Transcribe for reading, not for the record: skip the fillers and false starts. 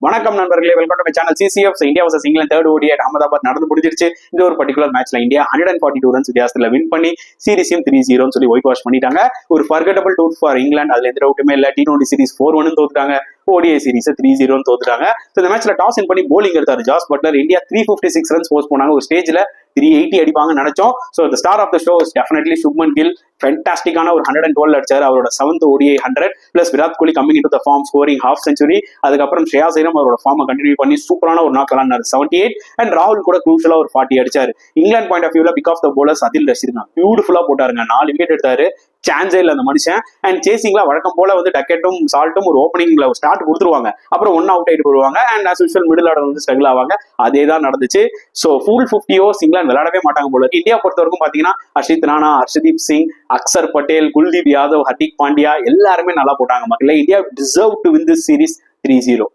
வணக்கம் நண்பர்களே, welcome to my channel CCF. India versus England third ODI Ahmedabad நடந்து முடிஞ்சிருச்சு. இந்த ஒரு பர்டிகுலர் மேட்ச்ல இந்தியா 142 ரன்ஸ் வித்தியாசத்துல வின் பண்ணி சீரிஸையும் 3-0 சொல்லி ஒயிட் வாஷ் பண்ணிட்டாங்க. ஒரு ஃபர்கட்டபிள் டூர் ஃபார் இங்கிலாந்து, அதுல எந்த டவுட்டுமே இல்ல. T20 சீரிஸ் 4-1 தோத்துட்டாங்க, ஓடிஐ சீரிஸ் 3-0 தோத்துட்டாங்க. இந்த மேட்ச்ல டாஸ் வின் பண்ணி போலிங் எடுத்தாரு Jos Buttler. India 356 runs post பண்ணாங்க. ஒரு ஸ்டேஜ்ல 380 அடிப்பாங்க நினைச்சோம். So the star of the show is definitely Shubman Gill. ஃபென்டாஸ்டிக்கான ஒரு 112 அடிச்சாரு. அவரோட 7th ODI 100 plus Virat Kohli coming into the form scoring half century. அதுக்கப்புறம் ஷ்ரேயாஸ் ஐயரும் அவரோட ஃபார்மை கண்டினியூ பண்ணி சூப்பரான ஒரு நாக் விளாண்டாரு 78. அண்ட் ராகுல் கூட க்ரூஷலா ஒரு 40 அடிச்சாரு. இங்கிலாந்து பாயிண்ட் ஆஃப் வியூல பிக் ஆஃப் த போலர்ஸ் அதில் ரசிச்சிருக்காங்க. பியூட்டிஃபுல்லா போட்டாருங்க, 4 விக்கெட் எடுத்தாரு. சான்ஸே இல்லை அந்த மனுஷன். அண்ட் சேசிங்ல வழக்கம் போல வந்து டக்கெட்டும் சால்ட்டும் ஒரு ஓப்பனிங்ல ஸ்டார்ட் கொடுத்துருவாங்க, அப்புறம் 1 அவுட் ஆயிட்டு போடுவாங்க. And as usual middle order வந்து ஸ்ட்ரகிள் ஆவாங்க. அதே தான் நடந்துச்சு. ஸோ ஃபுல் 50 ஓவர்ஸ் இங்கிலாந்து விளையாடவே மாட்டாங்க போல. இந்தியா பொறுத்த வரைக்கும் பாத்தீங்கன்னா ஹர்ஷித் ராணா, ஹர்ஷதீப் சிங், அக்சர் பட்டேல், குல்தீப் யாதவ், ஹர்திக் பாண்டியா எல்லாருமே நல்லா போட்டாங்க. மக்களே, India deserve to win this series 3-0.